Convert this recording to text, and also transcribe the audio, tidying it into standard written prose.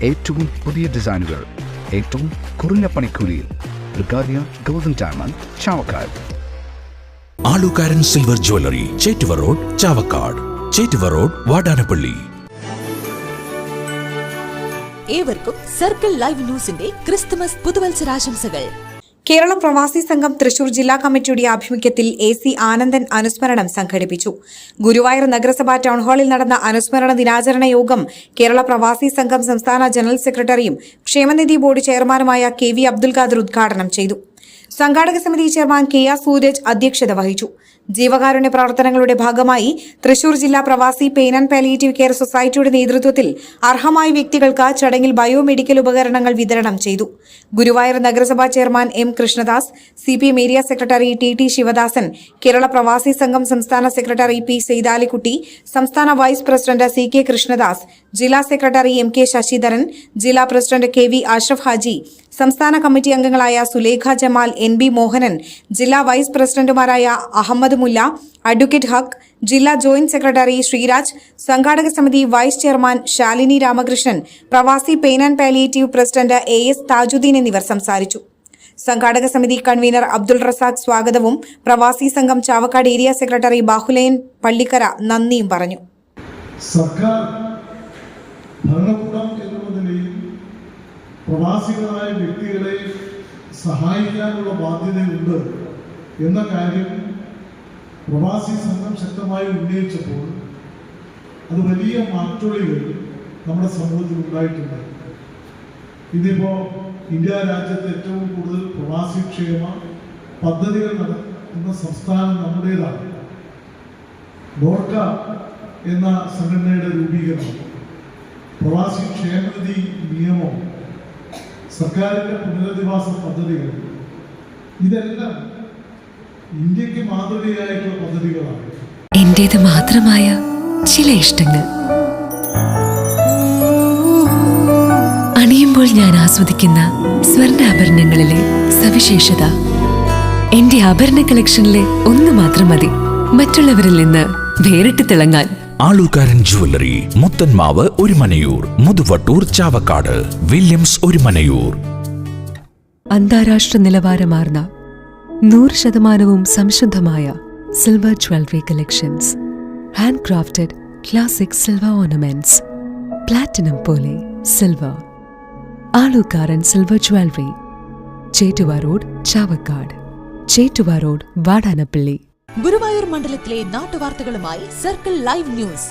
ഏറ്റവും പുതിയ ഡിസൈനുകൾ ഏറ്റവും കുറഞ്ഞ പണിക്കൂലിയിൽ. ബ്രിഗാദിയ golden diamond, Chavakkad. Alukkaran silver jewellery, Chettuva road, Chavakkad. Chettuva road, Vadanappally. ഏവർക്കും സർക്കിൾ ലൈവ് ന്യൂസിന്റെ ക്രിസ്തുമസ് പുതുവത്സരാശംസകൾ. കേരള പ്രവാസി സംഘം തൃശൂർ ജില്ലാ കമ്മിറ്റിയുടെ ആഭിമുഖ്യത്തിൽ AC ആനന്ദൻ അനുസ്മരണം സംഘടിപ്പിച്ചു. ഗുരുവായൂർ നഗരസഭാ ടൗൺഹാളിൽ നടന്ന അനുസ്മരണ ദിനാചരണ യോഗം കേരള പ്രവാസി സംഘം സംസ്ഥാന ജനറൽ സെക്രട്ടറിയും ക്ഷേമനിധി ബോർഡ് ചെയർമാനുമായ KV അബ്ദുൽ ഖാദർ ഉദ്ഘാടനം ചെയ്തു. സംഘാടക സമിതി ചെയർമാൻ KR സൂരജ് അധ്യക്ഷത വഹിച്ചു. ജീവകാരുണ്യ പ്രവർത്തനങ്ങളുടെ ഭാഗമായി തൃശൂർ ജില്ലാ പ്രവാസി പെയിൻ ആൻഡ് പാലിയേറ്റീവ് കെയർ സൊസൈറ്റിയുടെ നേതൃത്വത്തിൽ അർഹമായ വ്യക്തികൾക്ക് ചടങ്ങിൽ ബയോമെഡിക്കൽ ഉപകരണങ്ങൾ വിതരണം ചെയ്തു. ഗുരുവായൂർ നഗരസഭാ chairman M Krishnadas, CPM area secretary TT Sivadasan, Kerala Pravasi സംഘം സംസ്ഥാന സെക്രട്ടറി P സെയ്താലിക്കുട്ടി, സംസ്ഥാന വൈസ് പ്രസിഡന്റ് CK കൃഷ്ണദാസ്, ജില്ലാ സെക്രട്ടറി MK ശശിധരൻ, ജില്ലാ പ്രസിഡന്റ് KV അഷ്റഫ് ഹാജി, സംസ്ഥാന കമ്മിറ്റി അംഗങ്ങളായ സുലേഖ ജമാൽ, NB മോഹനൻ, ജില്ലാ വൈസ് പ്രസിഡന്റുമാരായ അഹമ്മദ് മുല്ല, അഡ്വക്കേറ്റ് ഹക്ക്, ജില്ലാ ജോയിന്റ് സെക്രട്ടറി ശ്രീരാജ്, സംഘാടക സമിതി vice chairman Shalini Ramakrishnan, Pravasi pain and palliative president AS Tajuddin എന്നിവർ സംസാരിച്ചു. സംഘാടക സമിതി കൺവീനർ അബ്ദുൾ റസാഖ് സ്വാഗതവും പ്രവാസി സംഘം ചാവക്കാട് ഏരിയ സെക്രട്ടറി ബാഹുലയൻ പള്ളിക്കര നന്ദിയും പറഞ്ഞു. സർക്കാർ ഭരണകൂടം എന്നുള്ള നിലയിൽ പ്രവാസികളായ വ്യക്തികളെ സഹായിക്കാനുള്ള ബാധ്യതയുണ്ട് എന്ന കാര്യം പ്രവാസി സംഘം ശക്തമായി ഉന്നയിച്ചപ്പോൾ അത് വലിയ മാറ്റൊളികൾ നമ്മുടെ സമൂഹത്തിൽ ഉണ്ടായിട്ടുണ്ട്. ഇന്നിപ്പോൾ ഇന്ത്യ രാജ്യത്ത് ഏറ്റവും കൂടുതൽ പ്രവാസി ക്ഷേമ പദ്ധതികൾ നടത്തുന്ന സംസ്ഥാനം നമ്മുടേതാണ്. നോർക്ക എന്ന സംഘടനയുടെ രൂപീകരണം, പ്രവാസി ക്ഷേമനിധി നിയമം, സർക്കാരിൻ്റെ പുനരധിവാസ പദ്ധതികൾ, ഇതെല്ലാം ഇന്ത്യക്ക് മാതൃകയായിട്ടുള്ള പദ്ധതികളാണ്. എന്റേത് മാത്രമായ ചില ഇഷ്ടങ്ങൾ അണിയുമ്പോൾ ഞാൻ ആസ്വദിക്കുന്ന സ്വർണ്ണാഭരണങ്ങളിലെ സവിശേഷത. എന്റെ ആഭരണ കളക്ഷനിലെ ഒന്ന് മാത്രം മതി മറ്റുള്ളവരിൽ നിന്ന് വേറിട്ട് തിളങ്ങാൻ. Alukkaran jewellery, Muthanmavu Orumanayur, Muthuvattur, Chavakkad, Williams Orumanayur. അന്താരാഷ്ട്ര നിലവാരമാർന്ന 100% സംശുദ്ധമായ silver jewellery collections, hand crafted classic silver ornaments, platinum പോലെ silver. Alukkaran silver jewellery, Chettuva road, Chavakkad. Chettuva road, Vadanappally. Guruvayur മണ്ഡലത്തിലെ നാട്ടുവാർത്തകളുമായി സർക്കിൾ ലൈവ് ന്യൂസ്.